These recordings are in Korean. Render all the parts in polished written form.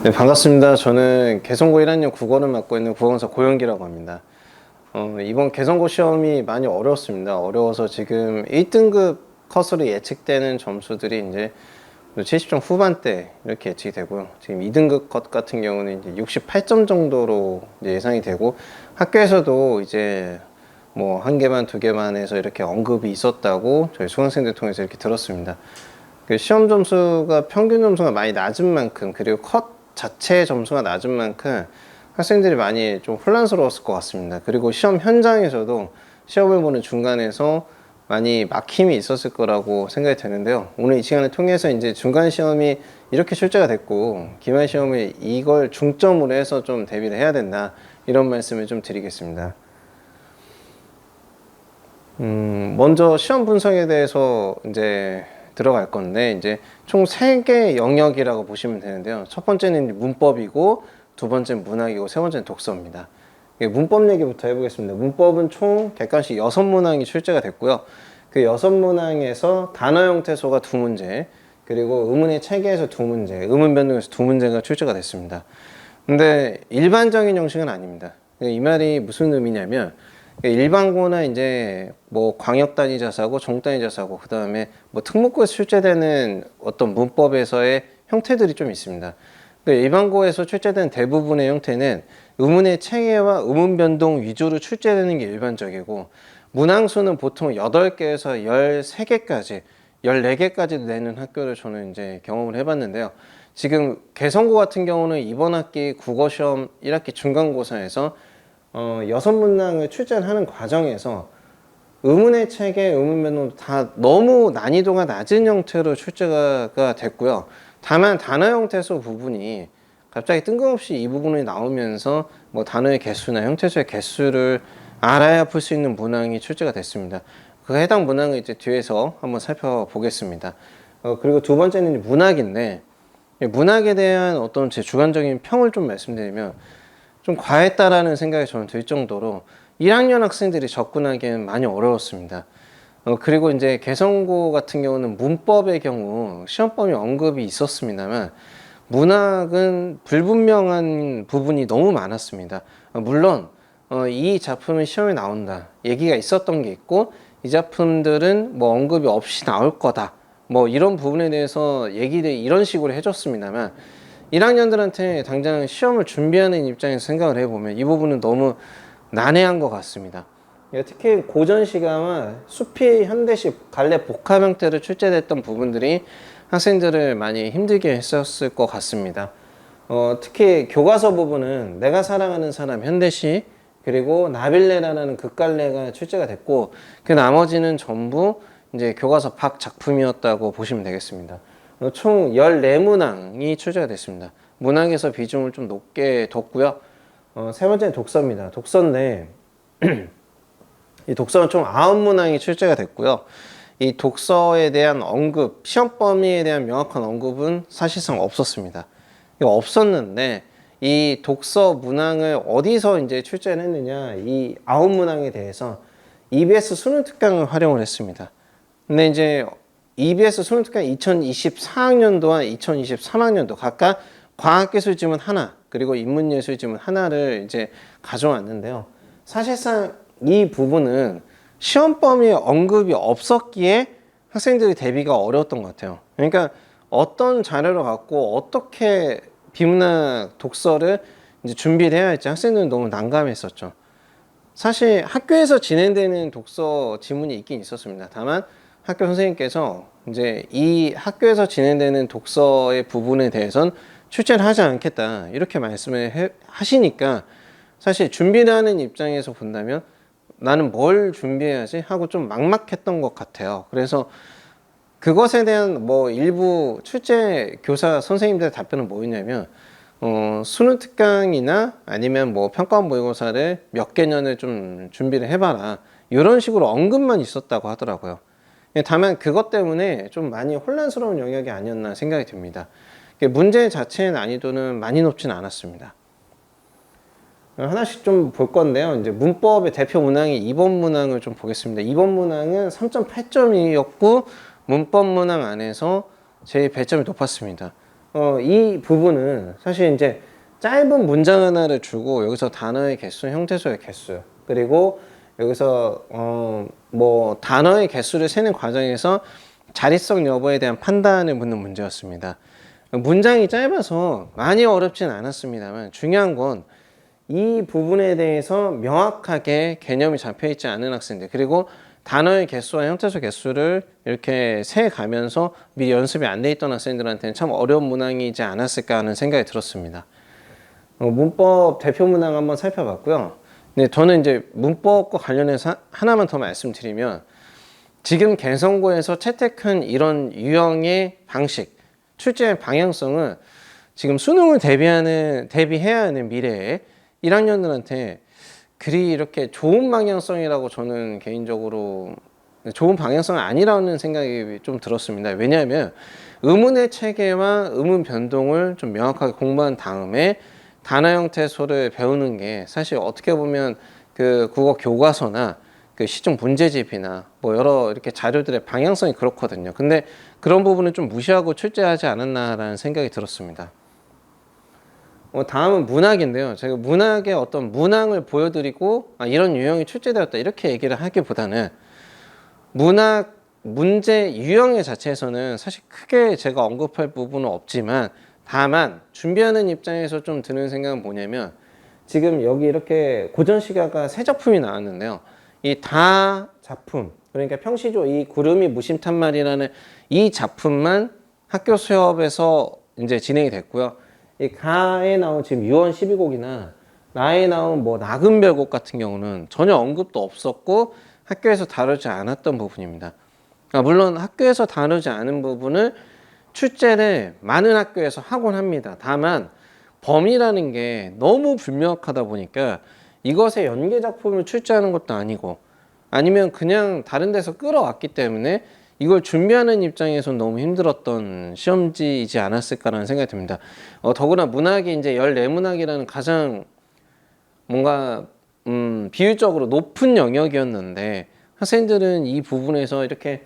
네, 반갑습니다. 저는 개성고 1학년 국어를 맡고 있는 국어강사 고영기라고 합니다. 이번 개성고 시험이 많이 어려웠습니다. 어려워서 지금 1등급 컷으로 예측되는 점수들이 이제 70점 후반대 이렇게 예측이 되고요. 지금 2등급 컷 같은 경우는 이제 68점 정도로 이제 예상이 되고, 학교에서도 이제 뭐 한 개만 두 개만 해서 이렇게 언급이 있었다고 저희 수강생들 통해서 이렇게 들었습니다. 그 시험 점수가 평균 점수가 많이 낮은 만큼, 그리고 컷 자체 점수가 낮은 만큼 학생들이 많이 좀 혼란스러웠을 것 같습니다. 그리고 시험 현장에서도 시험을 보는 중간에서 많이 막힘이 있었을 거라고 생각이 되는데요. 오늘 이 시간을 통해서 이제 중간 시험이 이렇게 출제가 됐고 기말 시험에 이걸 중점으로 해서 좀 대비를 해야 된다, 이런 말씀을 좀 드리겠습니다. 먼저 시험 분석에 대해서 이제 들어갈 건데, 이제 총 3개 영역이라고 보시면 되는데요. 첫 번째는 문법이고, 두 번째는 문학이고, 세 번째는 독서입니다. 문법 얘기부터 해보겠습니다. 문법은 총 객관식 6문항이 출제가 됐고요. 그 6문항에서 단어 형태소가 2문제, 그리고 의문의 체계에서 2문제, 의문 변동에서 2문제가 출제가 됐습니다. 근데 일반적인 형식은 아닙니다. 이 말이 무슨 의미냐면, 일반고나 이제 뭐 광역단위 자사고, 종단위 자사고, 그 다음에 뭐 특목고에서 출제되는 어떤 문법에서의 형태들이 좀 있습니다. 일반고에서 출제된 대부분의 형태는 의문의 체계와 의문 변동 위주로 출제되는 게 일반적이고, 문항수는 보통 8개에서 13개까지, 14개까지도 내는 학교를 저는 이제 경험을 해봤는데요. 지금 개성고 같은 경우는 이번 학기 국어시험 1학기 중간고사에서 6문항을 출제하는 과정에서 의문의 체계, 의문 변동 다 너무 난이도가 낮은 형태로 출제가 됐고요. 다만 단어 형태소 부분이 갑자기 뜬금없이 이 부분이 나오면서 뭐 단어의 개수나 형태소의 개수를 알아야 풀 수 있는 문항이 출제가 됐습니다. 그 해당 문항을 이제 뒤에서 한번 살펴보겠습니다. 그리고 두 번째는 문학인데, 문학에 대한 어떤 제 주관적인 평을 좀 말씀드리면, 좀 과했다라는 생각이 저는 들 정도로 1학년 학생들이 접근하기에는 많이 어려웠습니다. 그리고 이제 개성고 같은 경우는 문법의 경우 시험범위 언급이 있었습니다만, 문학은 불분명한 부분이 너무 많았습니다. 물론 이 작품은 시험에 나온다 얘기가 있었던 게 있고, 이 작품들은 뭐 언급이 없이 나올 거다, 뭐 이런 부분에 대해서 얘기를 이런 식으로 해줬습니다만, 1학년들한테 당장 시험을 준비하는 입장에서 생각을 해보면 이 부분은 너무 난해한 것 같습니다. 특히 고전 시가와 수필, 현대식, 갈래 복합 형태로 출제됐던 부분들이 학생들을 많이 힘들게 했었을 것 같습니다. 특히 교과서 부분은 내가 사랑하는 사람, 현대식, 그리고 나빌레라는 극갈래가 출제가 됐고, 그 나머지는 전부 이제 교과서 밖 작품이었다고 보시면 되겠습니다. 총 14문항이 출제가 됐습니다. 문항에서 비중을 좀 높게 뒀고요. 세 번째는 독서입니다. 독서인데 이 독서는 총 9문항이 출제가 됐고요. 이 독서에 대한 언급, 시험 범위에 대한 명확한 언급은 사실상 없었습니다. 이거 없었는데, 이 독서 문항을 어디서 이제 출제를 했느냐, 이 9문항에 대해서 EBS 수능 특강을 활용을 했습니다. 근데 이제 EBS 수능 특강 2024학년도와 2023학년도 각각 과학기술 지문 하나, 그리고 인문예술 지문 하나를 이제 가져왔는데요. 사실상 이 부분은 시험 범위에 언급이 없었기에 학생들이 대비가 어려웠던 것 같아요. 그러니까 어떤 자료를 갖고 어떻게 비문학 독서를 이제 준비를 해야 할지 학생들은 너무 난감했었죠. 사실 학교에서 진행되는 독서 지문이 있긴 있었습니다. 다만 학교 선생님께서 이제 이 학교에서 진행되는 독서의 부분에 대해서는 출제를 하지 않겠다, 이렇게 말씀을 하시니까 사실 준비를 하는 입장에서 본다면 나는 뭘 준비해야지 하고 좀 막막했던 것 같아요. 그래서 그것에 대한 뭐 일부 출제 교사 선생님들의 답변은 뭐였냐면, 수능 특강이나 아니면 뭐 평가원 모의고사를 몇 개년을 좀 준비를 해봐라, 이런 식으로 언급만 있었다고 하더라고요. 다만 그것 때문에 좀 많이 혼란스러운 영역이 아니었나 생각이 듭니다. 문제 자체의 난이도는 많이 높진 않았습니다. 하나씩 좀 볼 건데요. 이제 문법의 대표 문항이 2번 문항을 좀 보겠습니다. 2번 문항은 3.8점이었고 문법 문항 안에서 제일 배점이 높았습니다. 이 부분은 사실 이제 짧은 문장 하나를 주고 여기서 단어의 개수, 형태소의 개수, 그리고 여기서 뭐 단어의 개수를 세는 과정에서 자리성 여부에 대한 판단을 묻는 문제였습니다. 문장이 짧아서 많이 어렵진 않았습니다만 중요한 건 이 부분에 대해서 명확하게 개념이 잡혀 있지 않은 학생들, 그리고 단어의 개수와 형태소 개수를 이렇게 세 가면서 미리 연습이 안 돼 있던 학생들한테는 참 어려운 문항이지 않았을까 하는 생각이 들었습니다. 문법 대표 문항 한번 살펴봤고요. 근데 저는 이제 문법과 관련해서 하나만 더 말씀드리면, 지금 개성고에서 채택한 이런 유형의 방식, 출제 방향성은 지금 수능을 대비해야 하는 미래에 1학년들한테 그리 이렇게 좋은 방향성이라고 저는 개인적으로 좋은 방향성은 아니라는 생각이 좀 들었습니다. 왜냐하면 의문의 체계와 의문 변동을 좀 명확하게 공부한 다음에 단어 형태소를 배우는 게 사실 어떻게 보면 그 국어 교과서나 그 시중 문제집이나 뭐 여러 이렇게 자료들의 방향성이 그렇거든요. 근데 그런 부분은 좀 무시하고 출제하지 않았나라는 생각이 들었습니다. 다음은 문학인데요. 제가 문학의 어떤 문항을 보여드리고 이런 유형이 출제되었다 이렇게 얘기를 하기보다는 문학 문제 유형 자체에서는 사실 크게 제가 언급할 부분은 없지만, 다만 준비하는 입장에서 좀 드는 생각은 뭐냐면, 지금 여기 이렇게 고전시가가 세 작품이 나왔는데요. 이 다 작품, 그러니까 평시조 이 구름이 무심탄말이라는 이 작품만 학교 수업에서 이제 진행이 됐고요. 이 가에 나온 지금 유언 12곡이나 나에 나온 뭐 나금별곡 같은 경우는 전혀 언급도 없었고 학교에서 다루지 않았던 부분입니다. 물론 학교에서 다루지 않은 부분을 출제를 많은 학교에서 하곤 합니다. 다만 범위라는 게 너무 불명확하다 보니까 이것의 연계 작품을 출제하는 것도 아니고, 아니면 그냥 다른 데서 끌어왔기 때문에 이걸 준비하는 입장에선 너무 힘들었던 시험지이지 않았을까라는 생각이 듭니다. 더구나 문학이 이제 14문학이라는 가장 뭔가 비율적으로 높은 영역이었는데, 학생들은 이 부분에서 이렇게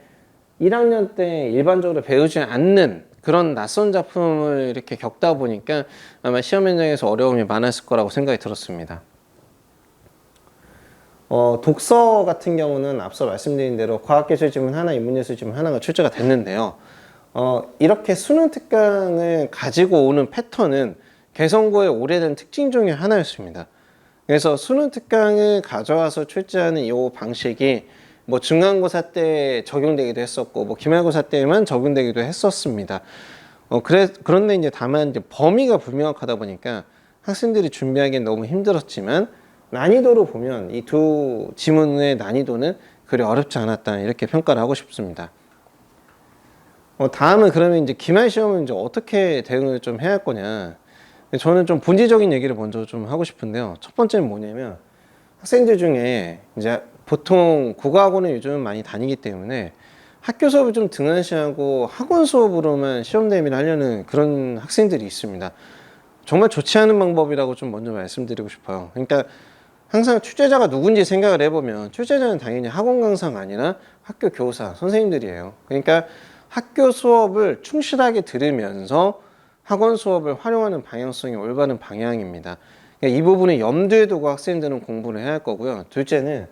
1학년 때 일반적으로 배우지 않는 그런 낯선 작품을 이렇게 겪다 보니까 아마 시험 현장에서 어려움이 많았을 거라고 생각이 들었습니다. 독서 같은 경우는 앞서 말씀드린 대로 과학기술 지문 하나, 인문예술 지문 하나가 출제가 됐는데요. 이렇게 수능 특강을 가지고 오는 패턴은 개성고의 오래된 특징 중에 하나였습니다. 그래서 수능 특강을 가져와서 출제하는 이 방식이 뭐 중간고사 때 적용되기도 했었고, 뭐 기말고사 때만 적용되기도 했었습니다. 그런데 이제 다만 이제 범위가 불명확하다 보니까 학생들이 준비하기엔 너무 힘들었지만, 난이도로 보면 이 두 지문의 난이도는 그리 어렵지 않았다 이렇게 평가를 하고 싶습니다. 다음은 그러면 이제 기말 시험은 이제 어떻게 대응을 좀 해야 할 거냐. 저는 좀 본질적인 얘기를 먼저 좀 하고 싶은데요. 첫 번째는 뭐냐면, 학생들 중에 이제 보통 국어학원을 요즘 많이 다니기 때문에 학교 수업을 좀 등한시하고 학원 수업으로만 시험 대비를 하려는 그런 학생들이 있습니다. 정말 좋지 않은 방법이라고 좀 먼저 말씀드리고 싶어요. 그러니까 항상 출제자가 누군지 생각을 해보면 출제자는 당연히 학원 강사가 아니라 학교 교사, 선생님들이에요. 그러니까 학교 수업을 충실하게 들으면서 학원 수업을 활용하는 방향성이 올바른 방향입니다. 그러니까 이 부분을 염두에 두고 학생들은 공부를 해야 할 거고요. 둘째는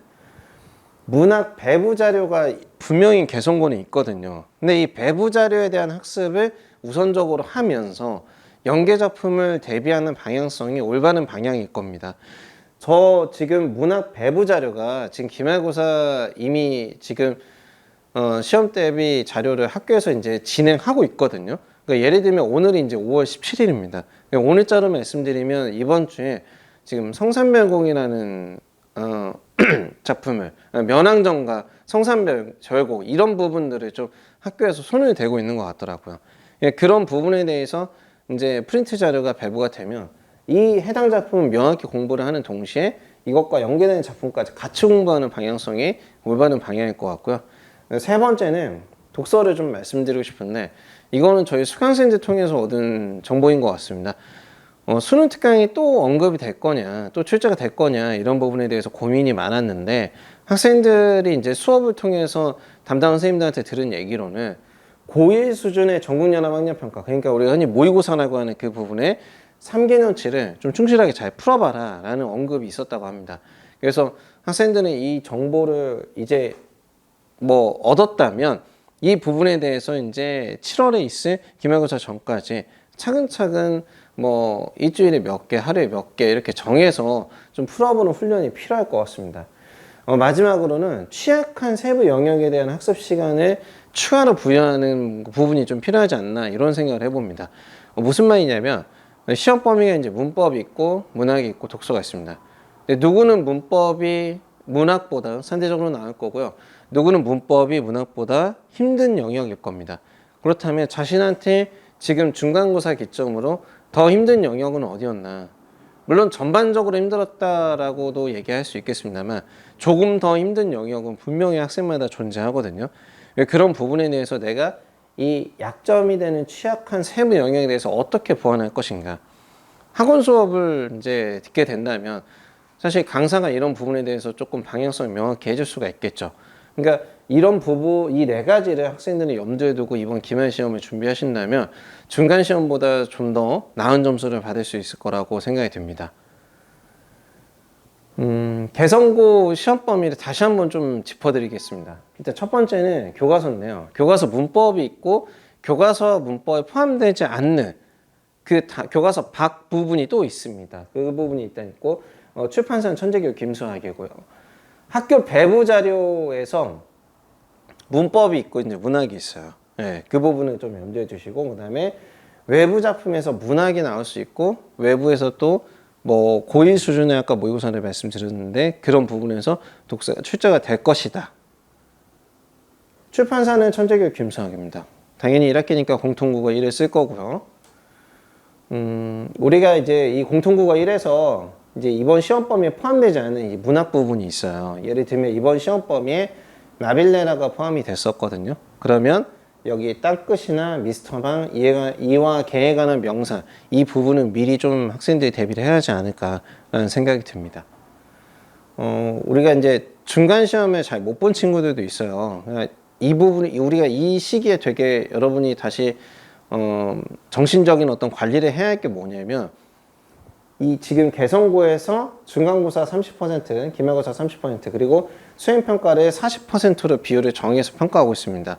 문학 배부 자료가 분명히 개성고는 있거든요. 근데 이 배부 자료에 대한 학습을 우선적으로 하면서 연계 작품을 대비하는 방향성이 올바른 방향일 겁니다. 저 지금 문학 배부 자료가 지금 기말고사 이미 지금 시험 대비 자료를 학교에서 이제 진행하고 있거든요. 그러니까 예를 들면 오늘이 이제 5월 17일입니다. 오늘자로 말씀드리면 이번 주에 지금 성산별곡이라는 작품을 면왕정가, 성산별곡 이런 부분들을 좀 학교에서 손을 대고 있는 것 같더라고요. 그런 부분에 대해서 이제 프린트 자료가 배부가 되면 이 해당 작품은 명확히 공부를 하는 동시에 이것과 연계되는 작품까지 같이 공부하는 방향성이 올바른 방향일 것 같고요. 세 번째는 독서를 좀 말씀드리고 싶은데, 이거는 저희 수강생들 통해서 얻은 정보인 것 같습니다. 수능 특강이 또 언급이 될 거냐, 또 출제가 될 거냐, 이런 부분에 대해서 고민이 많았는데, 학생들이 이제 수업을 통해서 담당 선생님들한테 들은 얘기로는 고1 수준의 전국연합학력평가, 그러니까 우리가 흔히 모의고사라고 하는 그 부분에 3개년치를 좀 충실하게 잘 풀어봐라 라는 언급이 있었다고 합니다. 그래서 학생들은 이 정보를 이제 뭐 얻었다면 이 부분에 대해서 이제 7월에 있을 기말고사 전까지 차근차근 뭐 일주일에 몇 개, 하루에 몇 개 이렇게 정해서 좀 풀어보는 훈련이 필요할 것 같습니다. 마지막으로는 취약한 세부 영역에 대한 학습 시간을 추가로 부여하는 부분이 좀 필요하지 않나 이런 생각을 해봅니다. 무슨 말이냐면 시험 범위가 이제 문법이 있고 문학이 있고 독서가 있습니다. 근데 누구는 문법이 문학보다 상대적으로 나을 거고요. 누구는 문법이 문학보다 힘든 영역일 겁니다. 그렇다면 자신한테 지금 중간고사 기점으로 더 힘든 영역은 어디였나? 물론 전반적으로 힘들었다라고도 얘기할 수 있겠습니다만 조금 더 힘든 영역은 분명히 학생마다 존재하거든요. 그런 부분에 대해서 내가 이 약점이 되는 취약한 세부 영역에 대해서 어떻게 보완할 것인가. 학원 수업을 이제 듣게 된다면 사실 강사가 이런 부분에 대해서 조금 방향성을 명확히 해줄 수가 있겠죠. 그러니까 이런 부분, 이 네 가지를 학생들이 염두에 두고 이번 기말 시험을 준비하신다면 중간 시험보다 좀 더 나은 점수를 받을 수 있을 거라고 생각이 듭니다. 개성고 시험 범위를 다시 한번 좀 짚어드리겠습니다. 일단 첫 번째는 교과서인데요. 교과서 문법이 있고 교과서 문법에 포함되지 않는 교과서 밖 부분이 또 있습니다. 그 부분이 일단 있고 출판사는 천재교육 김수학이고요. 학교 배부 자료에서 문법이 있고 이제 문학이 있어요. 네, 그 부분은 좀 염두에 두시고 그다음에 외부 작품에서 문학이 나올 수 있고 외부에서 또 뭐 고1 수준의 아까 모의고사를 말씀드렸는데 그런 부분에서 독서가 출제가 될 것이다. 출판사는 천재교육 김수학입니다. 당연히 1학기니까 공통국어 1을 쓸 거고요. 우리가 이제 이 공통국어 1에서 이제 이번 시험 범위에 포함되지 않은 이 문학 부분이 있어요. 예를 들면 이번 시험 범위에 나빌레라가 포함이 됐었거든요. 그러면 여기 땅끝이나 미스터방, 이와 개에 관한 명사 이 부분은 미리 좀 학생들이 대비를 해야 하지 않을까라는 생각이 듭니다. 우리가 이제 중간 시험에 잘 못 본 친구들도 있어요. 그러니까 이 부분이 우리가 이 시기에 되게 여러분이 다시 정신적인 어떤 관리를 해야 할 게 뭐냐면 이 지금 개성고에서 중간고사 30%, 기말고사 30% 그리고 수행평가를 40%로 비율을 정해서 평가하고 있습니다.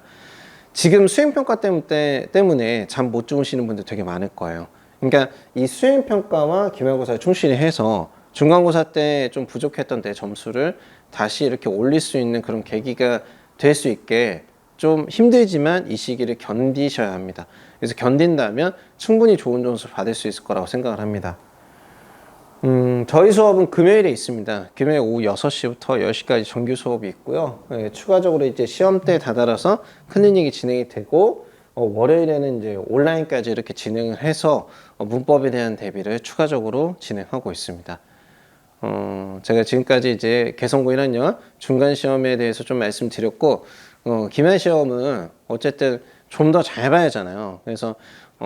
지금 수행평가 때문에 잠 못 주무시는 분들 되게 많을 거예요. 그러니까 이 수행평가와 기말고사를 충실히 해서 중간고사 때 좀 부족했던 내 점수를 다시 이렇게 올릴 수 있는 그런 계기가 될 수 있게 좀 힘들지만 이 시기를 견디셔야 합니다. 그래서 견딘다면 충분히 좋은 점수 받을 수 있을 거라고 생각을 합니다. 저희 수업은 금요일에 있습니다. 금요일 오후 6시부터 10시까지 정규 수업이 있고요. 추가적으로 이제 시험 때 다다라서 클리닉이 진행이 되고, 월요일에는 이제 온라인까지 이렇게 진행을 해서 문법에 대한 대비를 추가적으로 진행하고 있습니다. 제가 지금까지 이제 개성고 1학년 중간 시험에 대해서 좀 말씀드렸고, 기말 시험은 어쨌든 좀 더 잘 봐야 하잖아요. 그래서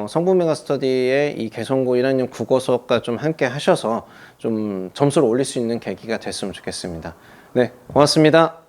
성분 메가 스터디의 이 개성고 1학년 국어 수업과 좀 함께 하셔서 좀 점수를 올릴 수 있는 계기가 됐으면 좋겠습니다. 네, 고맙습니다.